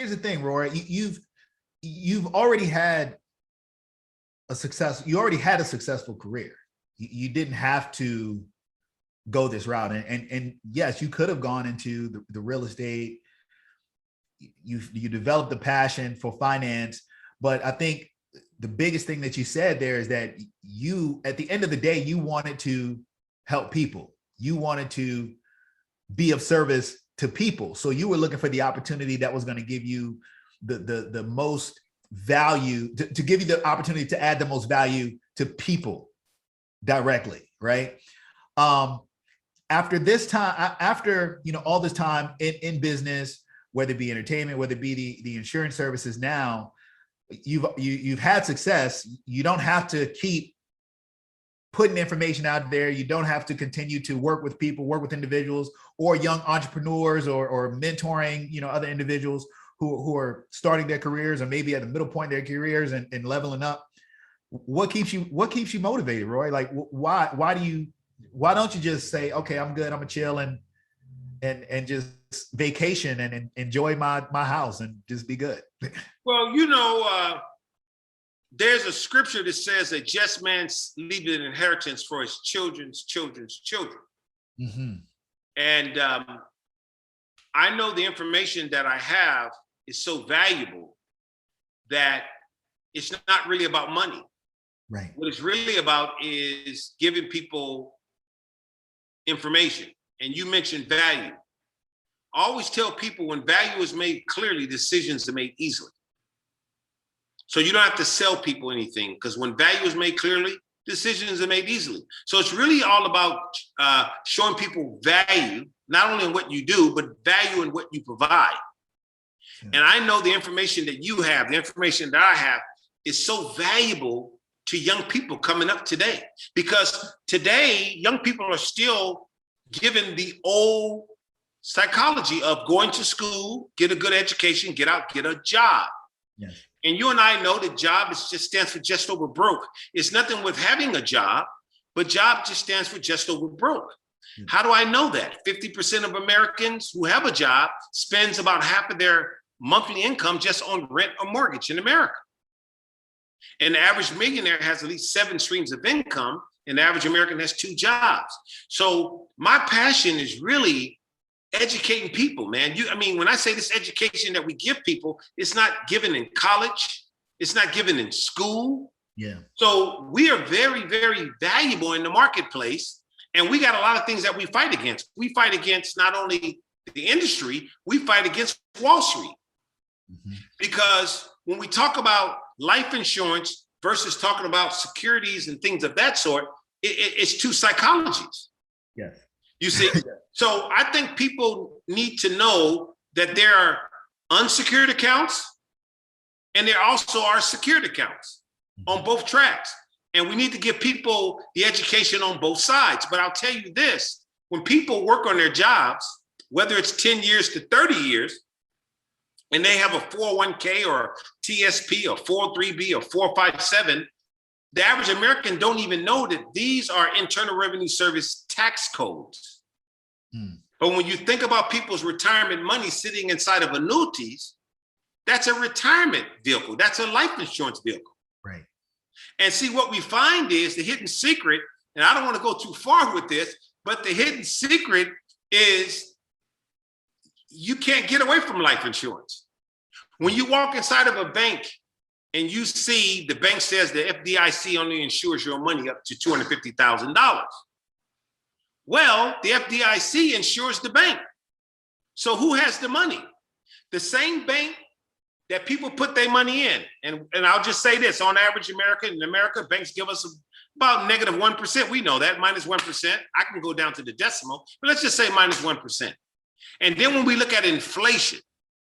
here's the thing, Rory. You've already had a successful career. You didn't have to go this route. And yes, you could have gone into the real estate. You developed the passion for finance, but I think the biggest thing that you said there is that you, at the end of the day, you wanted to help people. You wanted to be of service to people. So you were looking for the opportunity that was going to give you the most value, to give you the opportunity to add the most value to people directly, right? After this time, after, you know, all this time in business, whether it be entertainment, whether it be the insurance services now, you've had success. You don't have to keep putting information out there. You don't have to continue to work with people, work with individuals or young entrepreneurs or mentoring, you know, other individuals who are starting their careers or maybe at the middle point of their careers and leveling up. What keeps you motivated, Roy? Like, why don't you just say, okay, I'm good, I'm gonna chill and just vacation and enjoy my house and just be good? Well, you know, there's a scripture that says that just man leaves an inheritance for his children's children's children. Mm-hmm. And I know the information that I have is so valuable that it's not really about money. Right. What it's really about is giving people information. And you mentioned value. I always tell people when value is made clearly, decisions are made easily. So you don't have to sell people anything, because when value is made clearly, decisions are made easily. So it's really all about showing people value, not only in what you do, but value in what you provide. Yeah. And I know the information that you have, the information that I have is so valuable to young people coming up today, because today young people are still given the old psychology of going to school, get a good education, get out, get a job. Yes. And you and I know that job stands for just over broke. It's nothing with having a job, but job just stands for just over broke. Yes. How do I know that? 50% of Americans who have a job spends about half of their monthly income just on rent or mortgage in America. And the average millionaire has at least 7 streams of income, and the average American has 2 jobs. So my passion is really educating people, man. I mean, when I say this education that we give people, it's not given in college. It's not given in school. Yeah. So we are very, very valuable in the marketplace. And we got a lot of things that we fight against. We fight against not only the industry, we fight against Wall Street. Mm-hmm. Because when we talk about life insurance versus talking about securities and things of that sort, it's 2 psychologies. Yes. You see? So I think people need to know that there are unsecured accounts and there also are secured accounts on both tracks. And we need to give people the education on both sides. But I'll tell you this, when people work on their jobs, whether it's 10 years to 30 years, and they have a 401k or TSP or 403b or 457, the average American don't even know that these are Internal Revenue Service tax codes. Mm. But when you think about people's retirement money sitting inside of annuities, that's a retirement vehicle. That's a life insurance vehicle. Right. And see, what we find is the hidden secret, and I don't want to go too far with this, but the hidden secret is you can't get away from life insurance. When you walk inside of a bank and you see the bank says the FDIC only insures your money up to $250,000. Well, the FDIC insures the bank. So who has the money? The same bank that people put their money in. And I'll just say this, on average, in America, banks give us about -1%. We know that, -1%. I can go down to the decimal, but let's just say -1%. And then when we look at inflation,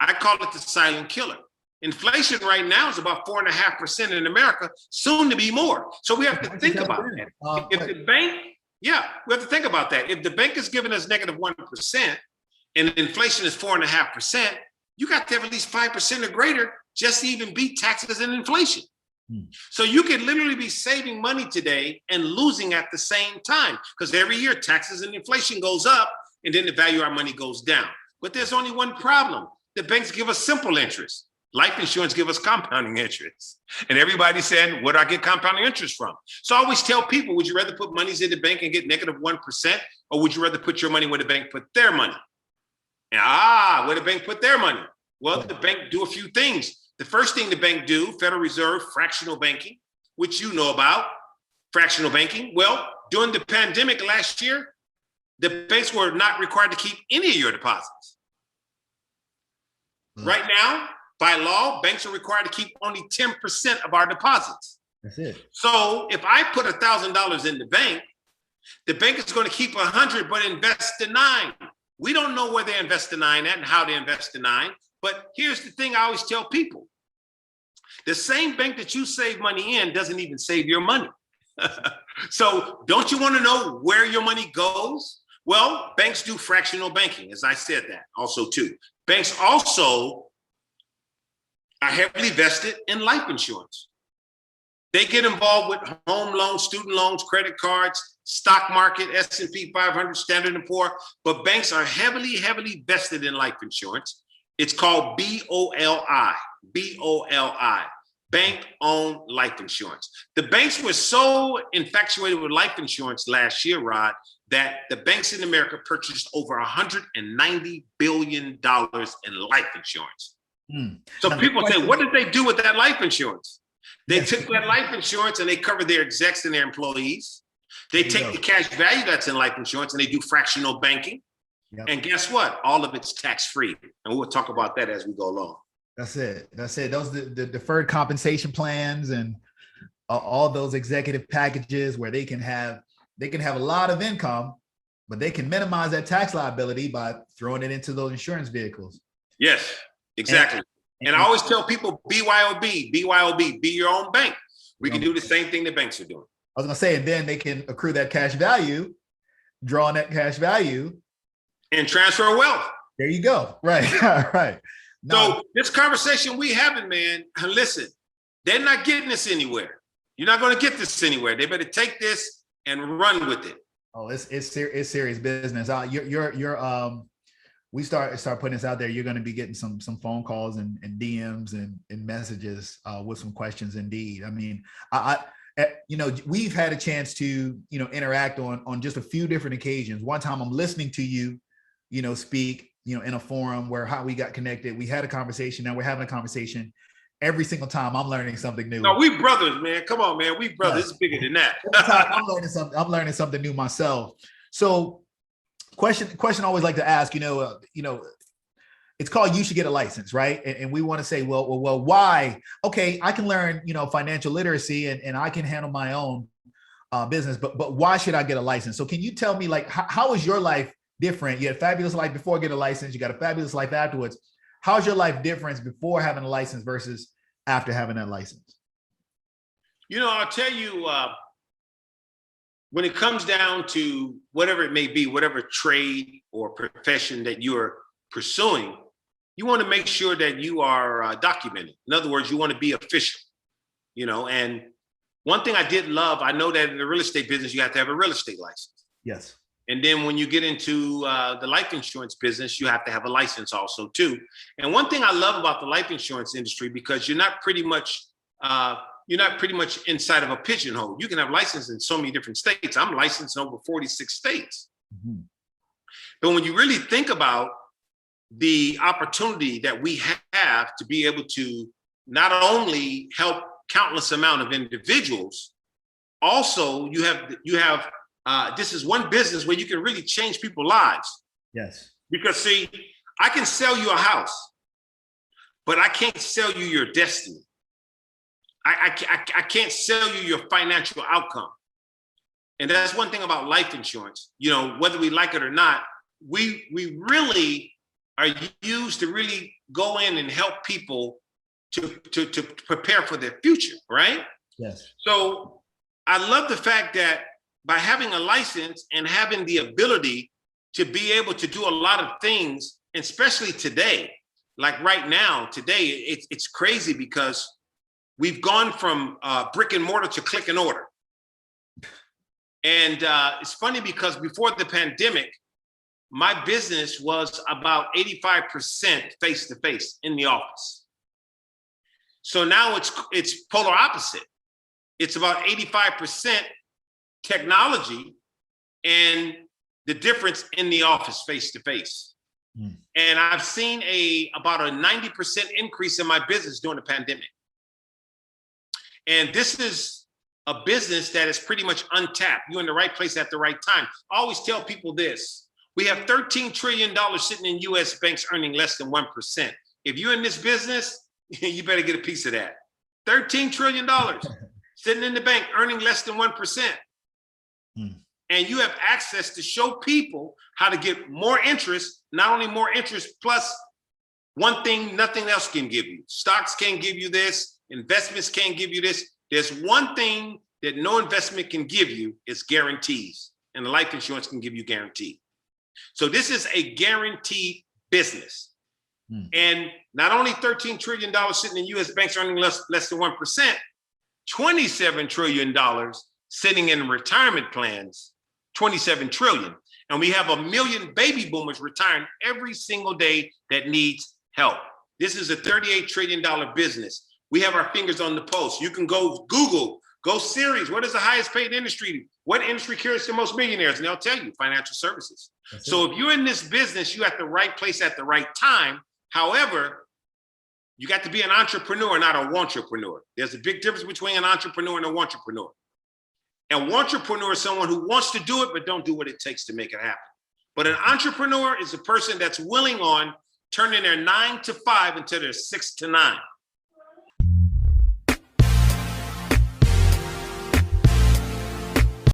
I call it the silent killer. Inflation right now is about 4.5% in America, soon to be more. So we have to think about that. If the bank, we have to think about that. If the bank is giving us -1% and inflation is 4.5%, you got to have at least 5% or greater just to even beat taxes and inflation. So you can literally be saving money today and losing at the same time, because every year taxes and inflation goes up and then the value of our money goes down. But there's only one problem. the banks give us simple interest. Life insurance give us compounding interest. And everybody's saying, where do I get compounding interest from? So I always tell people, would you rather put monies in the bank and get negative 1%? Or would you rather put your money where the bank put their money? And, where the bank put their money? Well, the bank do a few things. The first thing the bank do, Federal Reserve, fractional banking, which you know about, fractional banking. Well, during the pandemic last year, the banks were not required to keep any of your deposits. Right now, by law, banks are required to keep only 10% of our deposits. That's it. So if I put $1,000 in the bank is going to keep 100, but invest the 9. We don't know where they invest the 9 at and how they invest the 9. But here's the thing I always tell people. The same bank that you save money in doesn't even save your money. So don't you want to know where your money goes? Well, banks do fractional banking, as I said that also too. Banks also are heavily vested in life insurance. They get involved with home loans, student loans, credit cards, stock market, S&P 500, Standard & Poor, but banks are heavily, heavily vested in life insurance. It's called BOLI, bank-owned life insurance. The banks were so infatuated with life insurance last year, Rod, that the banks in America purchased over $190 billion in life insurance. So now people say, what did they do with that life insurance? They took that life insurance and they covered their execs and their employees. They take the cash value that's in life insurance and they do fractional banking. Yep. And guess what? All of it's tax-free. And we'll talk about that as we go along. That's it. That's it. Those the deferred compensation plans and all those executive packages where they can have a lot of income, but they can minimize that tax liability by throwing it into those insurance vehicles. Yes, exactly. And I always tell people, BYOB, be your own bank. We can do the same thing the banks are doing. I was gonna say, and then they can accrue that cash value, draw on that cash value, and transfer wealth. There you go. Right, right. So this conversation we having, man, listen, they're not getting this anywhere. You're not going to get this anywhere. They better take this and run with it. Oh, it's serious business. We start putting this out there. You're going to be getting some phone calls and DMs and messages with some questions. Indeed, I mean, we've had a chance to interact on just a few different occasions. One time, I'm listening to you, speak, in a forum where how we got connected. We had a conversation. Now we're having a conversation. Every single time I'm learning something new. No, we brothers, man. Come on, man. We brothers. It's bigger than that. I'm learning something new myself. So question I always like to ask, it's called You Should Get a License, right? And we want to say, well, why? Okay, I can learn, financial literacy and I can handle my own business, but why should I get a license? So can you tell me, like, how is your life different? You had a fabulous life before getting a license. You got a fabulous life afterwards. How's your life difference before having a license versus after having that license? I'll tell you, when it comes down to whatever it may be, whatever trade or profession that you're pursuing, you want to make sure that you are documented. In other words, you want to be official, and one thing I did love, I know that in the real estate business, you have to have a real estate license. Yes. And then when you get into the life insurance business, you have to have a license also too. And one thing I love about the life insurance industry, because you're not pretty much inside of a pigeonhole. You can have license in so many different states. I'm licensed in over 46 states. Mm-hmm. But when you really think about the opportunity that we have to be able to not only help countless amount of individuals, also you have this is one business where you can really change people's lives. Yes. Because see, I can sell you a house, but I can't sell you your destiny. I can't sell you your financial outcome. And that's one thing about life insurance. Whether we like it or not, we really are used to really go in and help people to prepare for their future, right? Yes. So I love the fact that by having a license and having the ability to be able to do a lot of things, especially today, like right now, today, it's crazy because we've gone from brick and mortar to click and order. And it's funny because before the pandemic, my business was about 85% face-to-face in the office. So now it's polar opposite. It's about 85% technology and the difference in the office face-to-face. And I've seen about a 90% increase in my business during the pandemic. And this is a business that is pretty much untapped. You're in the right place at the right time. I always tell people this. We have $13 trillion sitting in US banks earning less than 1%. If you're in this business, you better get a piece of that. $13 trillion sitting in the bank earning less than 1%. And you have access to show people how to get more interest, not only more interest, plus one thing nothing else can give you. Stocks can't give you this. Investments can't give you this. There's one thing that no investment can give you is guarantees. And life insurance can give you guarantee. So this is a guaranteed business. And not only $13 trillion sitting in US banks earning less than 1%, $27 trillion sitting in retirement plans, 27 trillion. And we have 1 million baby boomers retiring every single day that needs help. This is a $38 trillion business. We have our fingers on the pulse. You can go Google, go Siri, what is the highest paid industry? What industry carries the most millionaires? And they'll tell you, financial services. So if you're in this business, you're at the right place at the right time. However, you got to be an entrepreneur, not a wantrepreneur. There's a big difference between an entrepreneur and a wantrepreneur. And wantrepreneur is someone who wants to do it, but don't do what it takes to make it happen. But an entrepreneur is a person that's willing on turning their 9 to 5 into their 6 to 9.